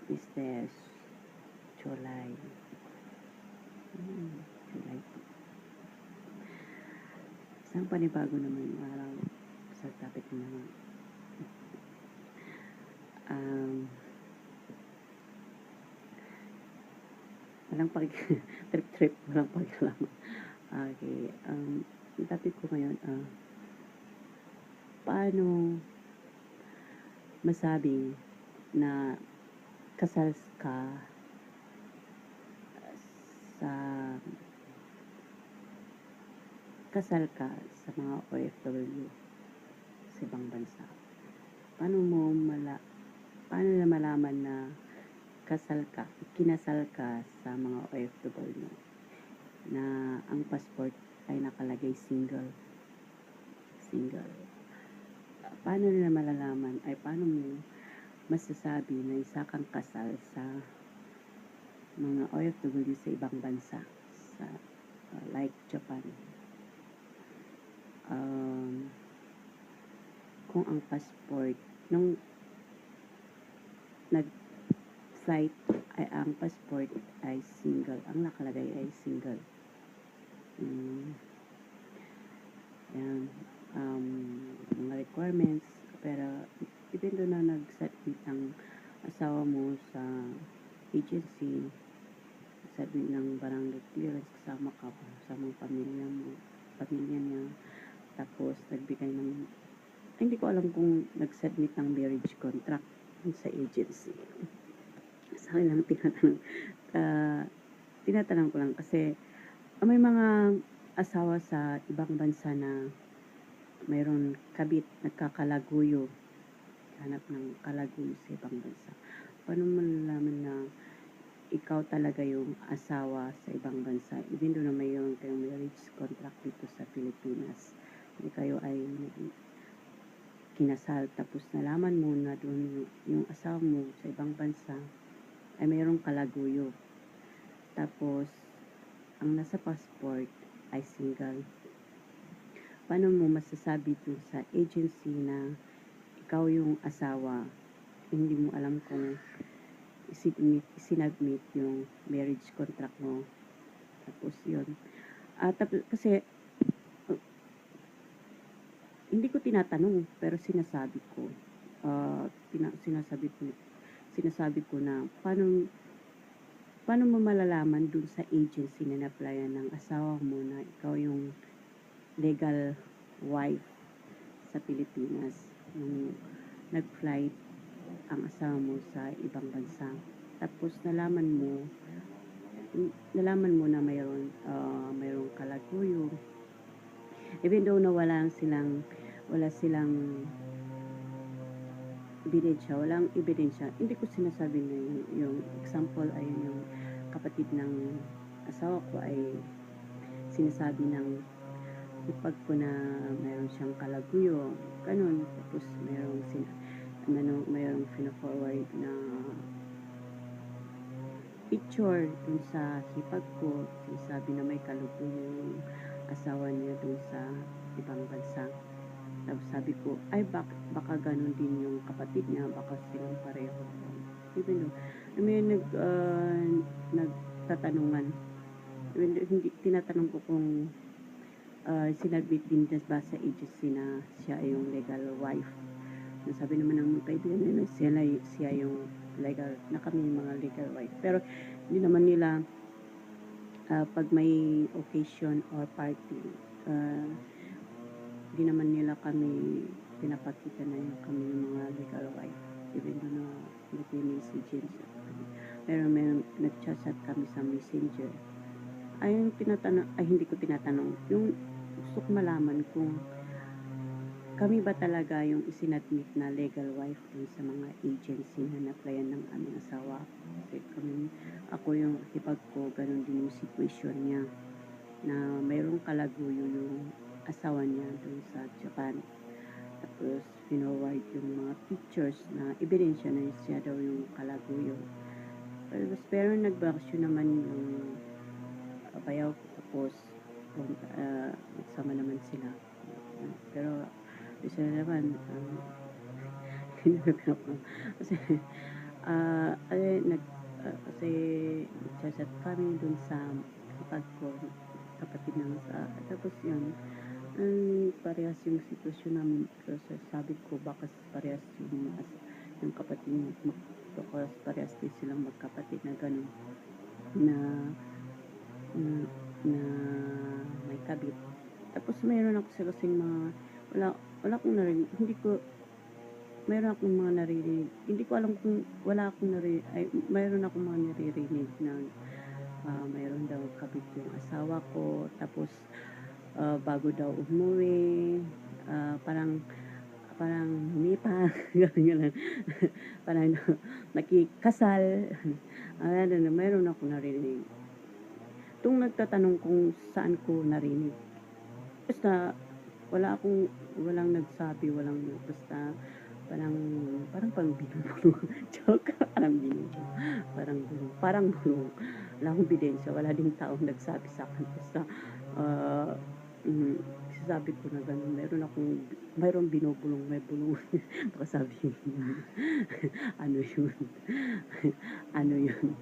business, July. July. Isang panibago naman yung araw sa topic naman. Walang trip-trip, walang pagkalaman. Okay, yung topic ko ngayon, paano masabi na kasal ka sa mga OFW sa ibang bansa. Paano na malaman na kinasal ka sa mga OFW na ang passport ay nakalagay single. Paano nila malalaman paano mo masasabi na isa kang kasal sa mga OFW sa ibang bansa, sa like Japan. Kung ang passport nung nag-flight ay ang passport ay single, ang nakalagay ay single. Yan, mga requirements, pero even doon na nag-submit ang asawa mo sa agency, submit ng barangay clearance, kasama ka sa mga pamilya niya, tapos nagbigay ng, hindi ko alam kung nag-submit ng marriage contract sa agency. Sa akin lang tinatanong ko lang kasi may mga asawa sa ibang bansa na mayroon kabit, nagkakalaguyo, hanap ng kalaguyo sa ibang bansa. Paano malalaman na ikaw talaga yung asawa sa ibang bansa, even doon na mayroon kayong marriage contract dito sa Pilipinas, hindi kayo ay kinasal, tapos nalaman mo na doon yung asawa mo sa ibang bansa ay mayroong kalaguyo, tapos ang nasa passport ay single. Paano mo masasabi dun sa agency na ikaw yung asawa, hindi mo alam kung isinadmit yung marriage contract mo, tapos yun. Kasi hindi ko tinatanong, pero sinasabi ko na paano mo malalaman dun sa agency na na-applyan ng asawa mo na ikaw yung legal wife sa Pilipinas nung nag-flight ang asawa mo sa ibang bansa, tapos nalaman mo na mayroong kalaguyo, even though na wala silang walang ebidensya. Hindi ko sinasabi na yung example ay yung kapatid ng asawa ko ay sinasabi ng ipag ko na mayroon siyang kalaguyo, ganun, tapos mayroong pina-forward na picture dun sa hipag ko, sinasabi na may kalaguyo yung asawa niya dun sa ibang bansa. Tapos sabi ko, ay baka ganun din yung kapatid niya, baka silang pareho. Even though, may nagtatanungan. Hindi, tinatanong ko kung sinadmit din ba sa agency na siya ay yung legal wife. Sabi naman ng kaibigan nila, siya yung legal, na kami yung mga legal wife. Pero hindi naman nila, pag may occasion or party, hindi naman nila kami pinapakita na yung kami yung mga legal wife, even though na may messages. Pero may nag-chat kami sa messenger. Hindi ko tinatanong, yung gusto ko malaman kung kami ba talaga yung isinadmit na legal wife dun sa mga agency na na-applyan ng aming asawa. Kasi ako yung hipag ko, ganun din yung situation niya, na mayroong kalaguyo yung asawa niya dun sa Japan. Tapos pinoward yung mga pictures na ebidensya na siya daw yung kalaguyo. Pero nagbakasyon naman yung bayaw ko, tapos nagsama naman sila. Pero isa naman kasi Kasi nagcha-chat kami dun sa kapatid ng tapos yun, parehas yung sitwasyon namin kasi sabi ko baka parehas yung kapatid niya baka parehas din silang magkapatid na gano'n na na, na may kabit. Tapos mayroon ako kasing mga wala akong narinig, mayroon akong mga naririnig, hindi ko alam kung mayroon akong mga naririnig na mayroon daw kabit yung asawa ko, tapos bago daw umuwi, parang lumipat, gano'n. Parang nakikasal, mayroon akong narinig. Tung nagtatanong kung saan ko narinig. Basta walang nagsabi, basta parang binubulong. Joke, parang bulong. Wala akong ebidensya, wala ding taong nagsabi sa akin. Basta, sabi ko na gano'n, mayroong binubulong, may bulong. Baka sabi, ano yun? Ano yun?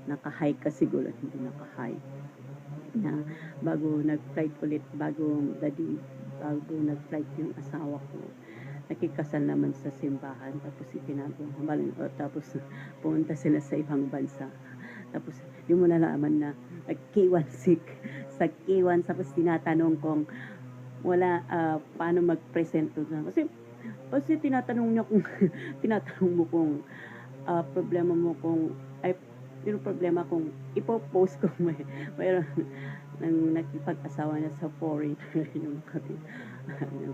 Naka-high ka siguro, hindi naka-high. Na bago nag-flight yung asawa ko, nakikasal naman sa simbahan, tapos tapos pumunta sila sa ibang bansa, tapos yung mo nalaman na K1 sick sa K1, tapos tinatanong kong paano mag-present doon, kasi tinatanong mo kung problema mo kung yung problema kung ipopost ko mayroon nang nakipag-asawa na sa foreigner yung kapit. Ano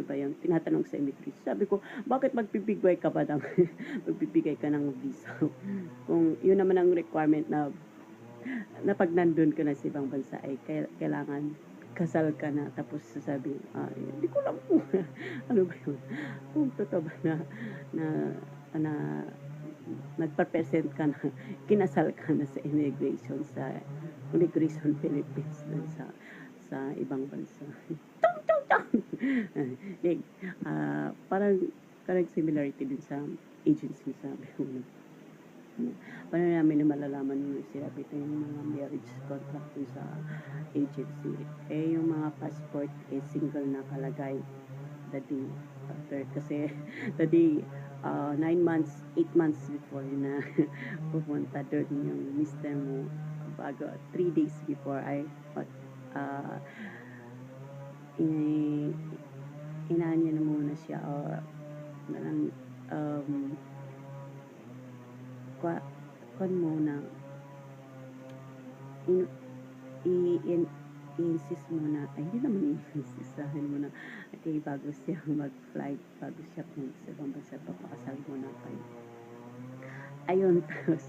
ba yung tinatanong sa immigration. Sabi ko, bakit magbibigay ka ng visa? Kung yun naman ang requirement na pag nandun ka na sa ibang bansa ay kailangan kasal ka na, tapos sasabi, hindi ko lang po, ano ba yun? Kung totoo ba na nagpa-present ka na, kinasal ka na sa Immigration Philippines dun sa ibang bansa. Parang similarity din sa agency, sabi ko. Paano namin na malalaman yung sinabi ito yung mga marriage contract sa agency? Yung mga passport single na kalagay the day after, kasi the day 9 months, 8 months before na pupunta doon yung mister mo, bago 3 days before ay inahan niya na muna siya, or parang kwan muna, i-insist muna, hindi naman i-insistahin muna, bago siya mag-flight, bago siya kung sa ibang bansa, papakasal muna kayo. Ayun, tapos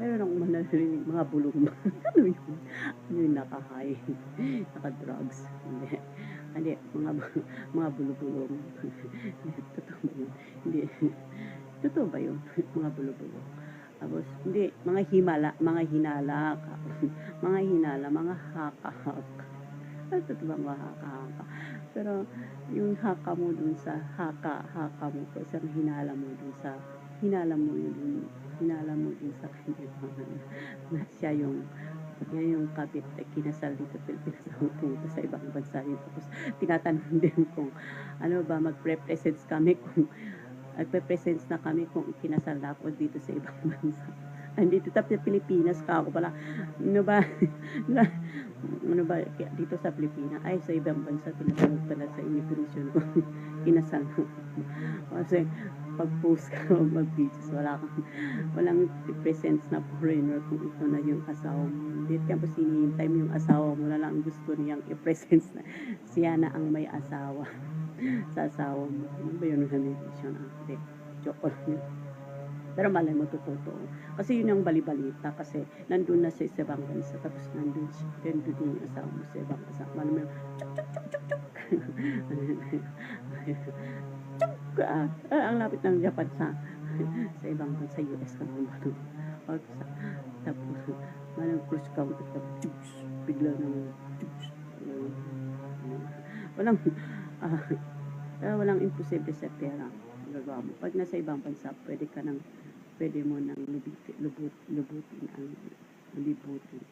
meron akong manarinig mga bulong. Ano yun? Ano yung naka-high? Naka-drugs? Hindi, mga bulong. Totoo ba yun? Hindi. Totoo ba yun? Mga bulong. Tapos, hindi, mga hinala, mga haka-haka. Ano totoo ba mga haka-haka? Pero, yung haka mo dun sa haka mo, isang hinala mo dun sa kanya na siya yung kabit na kinasal dito Pilipinas, pumunta sa ibang bansa yun. Tapos tinatanong din kung ano ba, magpe-presents na kami kung kinasal na ako dito sa ibang bansa. Andito sa Pilipinas ka ako pala. Ano ba dito sa Pilipinas, ay sa ibang bansa, tinatanong pala sa immigration ko kinasal na. Kasi pag-post ka o mag-videos, walang presents na foreigner kung ito na yung asawa mo. Hindi ka pa sinihintay mo yung asawa mo na lang, gusto niyang i-presents na siya na ang may asawa sa asawa mo. Ano ba yun ang condition? Joke lang. Pero malay mo totoo. Kasi yun yung balibalita, kasi nandun na sa ibang bansa, tapos nandun yung asawa mo sa ibang bansa. Malay mo yung ang lapit ng Japan sa ibang bansa, US ka naman ba doon? Tapos malang cruise counter, tapos bigla naman walang imposible sa pera. Gagawa mo. Pag nasa ibang bansa, pwede ka nang pwede mo nang libutin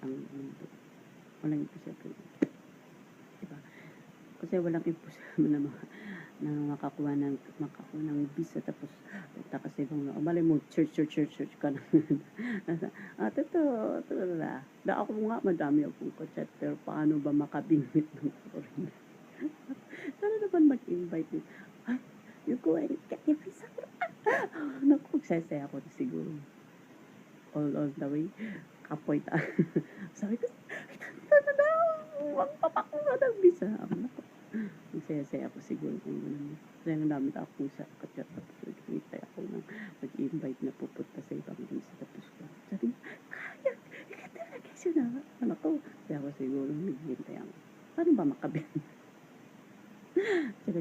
ang mundo. Walang imposible. Diba? Kasi walang imposible na makakuha ng visa tapos punta ka sa ibang malay mo church ka na. Totoo na ako nga madami akong kachat pero paano ba makabingwit ng foreigner? Sana naman mag-invite mo. Ay, you go and get your visa. Naku, magsasaya ako siguro. All the way. Kapoy ta. Sabi ko, sana daw, huwag papakuha ng visa. Naku, magsasaya ako siguro kung gano'n. Kasi ang dami na akong sa kachat. Tapos nagkita ako na mag-invite na pupunta sa ibang visa. Tapos sabi ko, kaya, ikat talaga siya na. Ano ko? Kaya ako siguro naghihintay ako. Paano ba makabili?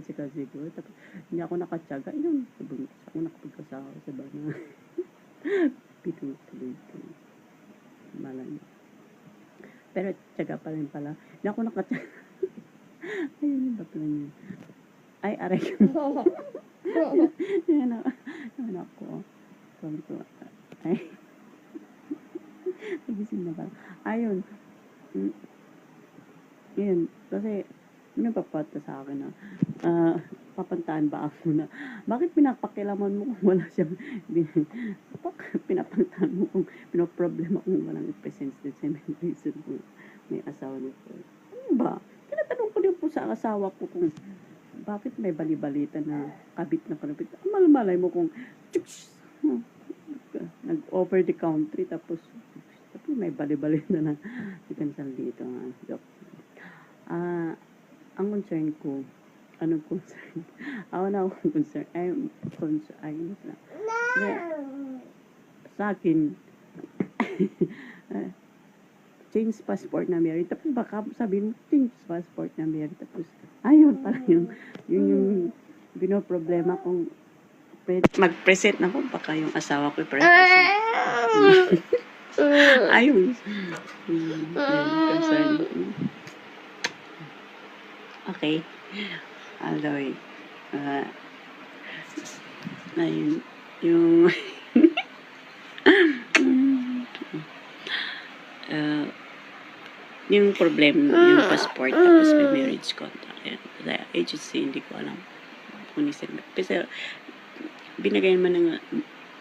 Tsaka siguro. Tapos, hindi ako nakatsaga. Yun, sabi ako nakapagkasawa sa bana. Pituloy ko. Malay. Pero, tsaga pa rin pala. Hindi ako nakatsaga. Ayun, ba pala yun? Ay, aray ko. Yan ako. Sabi ko, ay. Nagising na pala. Ayun. Yun. Kasi, napapata sa akin na papantaan ba ako na bakit pinapakilaman mo kung wala siyang pinapantaan mo kung pinoproblema kung walang presence din sa reason kung may asawa nito. Ano ba? Tinatanong ko din po sa asawa ko kung bakit may balibalita na kabit na kalapit. Malmalay mo kung nag-over the country tapos may balibalita na ikansal dito. Ang concern ko, anong concern? Ako na akong concern. Ayun na. Sa akin, change passport na Mary. Tapos baka sabihin mo, change passport na Mary. Tapos, ayun pala yung binoproblema kong mag-present na ko. Baka yung asawa ko i-present. Ayun. Concern. Okay. Aloy. Ayun. Yung problem, yung passport, tapos may marriage contract. Yan. Kaya agency, hindi ko alam kung sinabit. Kasi, binagay man ng,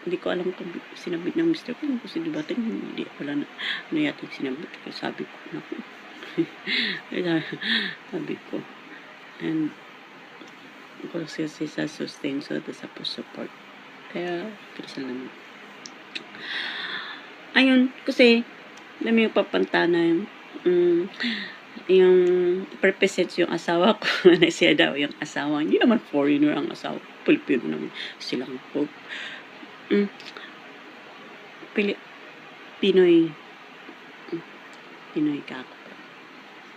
hindi ko alam kung sinabit ng mister ko. Kasi dibatin, hindi, wala na, ano yata sinabit. Kaya sabi ko, naku. Sabi ko. And, kasi sa sustain, so, tapos support. Kaya, pinasal naman. Ayun, kasi, alam mo yung papantana yung purposes yung asawa ko na siya daw yung asawa. Hindi naman foreigner ang asawa. Pilipino naman silang po. Pinoy ka ako.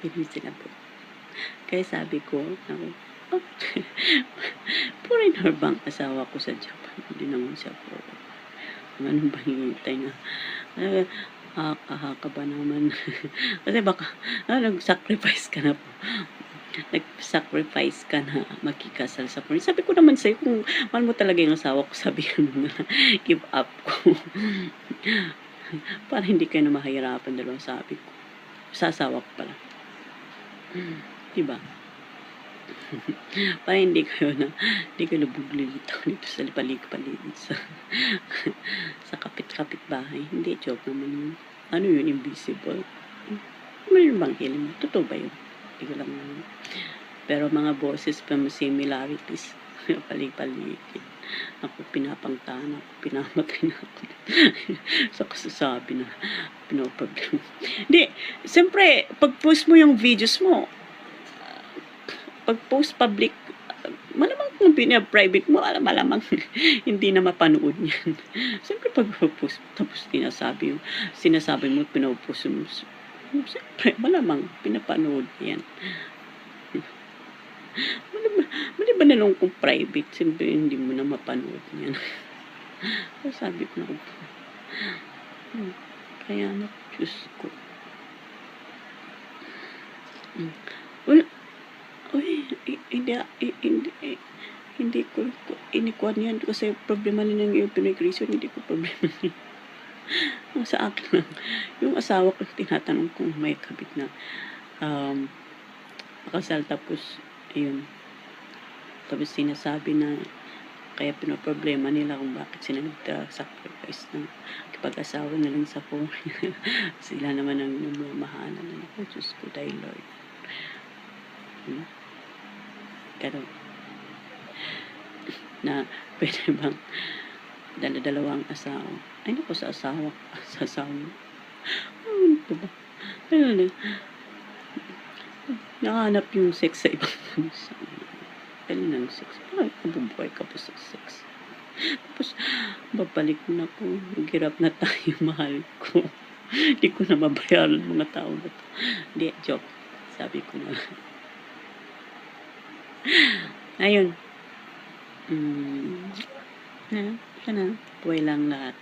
Pinoy sila po. Kaya sabi ko, foreigner bang asawa ko sa Japan? Hindi naman siya foreigner. Ano ba hinihintay na? Haka ba naman? Kasi baka, nag-sacrifice ka na po. Nag-sacrifice ka na makikasal sa foreigner. Sabi ko naman sa'yo, kung mahal mo talaga yung asawa ko, sabihin mo na, give up ko. Para hindi kayo na mahirapan dalawang sabi ko. Sa asawa ko pala. Diba? Para hindi kayo nabuglilitaw dito sa paligid sa kapit-kapit bahay. Hindi, joke naman yun. Ano yun, invisible? Mayroon bang healing? Totoo ba yun? Hindi ko lang naman. Pero mga boses pa similarities. Palig-paligid. Ako pinapangtahan ako, pinamatay na ako. Sa kasasabi na pinoproblem. Hindi, siyempre, pag-post mo yung videos mo, pag-post public, malamang kung private mo, malamang hindi na mapanood niyan. Siyempre, pag-post, tapos sinasabi mo, pinopost mo, siyempre, malamang pinapanood yan. Mali ba na lang kung private, siyempre, hindi mo na mapanood yan. Sabi ko na, kaya na, Diyos ko. Wala, uy, hindi, hindi ko inikuan yan kasi problema nila yung pinag-reason, hindi ko problema yun. Ang sa akin lang, yung asawa ko tinatanong kung may kabit na pakasal tapos ayun. Tapos sinasabi na kaya pinoproblema nila kung bakit sila nagta-sacrifice ng pag-asawa na lang sa foreign. Sila naman ang namamahalan. Ako, Diyos ko, thy Lord. Ganun. Na pwede bang dala-dalawang asawa. Ay, naku, sa asawa. Sa asawa. Ano ba? Ano na? Nakahanap yung sex sa ibang bansa. Ganun ang sex. Ay, nabubuhay ka po sa sex. Tapos, babalik na po. Naghirap na tayo, mahal ko. Hindi ko na mabayaran mga tao na to. Hindi, joke. Sabi ko na. Ayun. Ito na. Buhay lang lahat.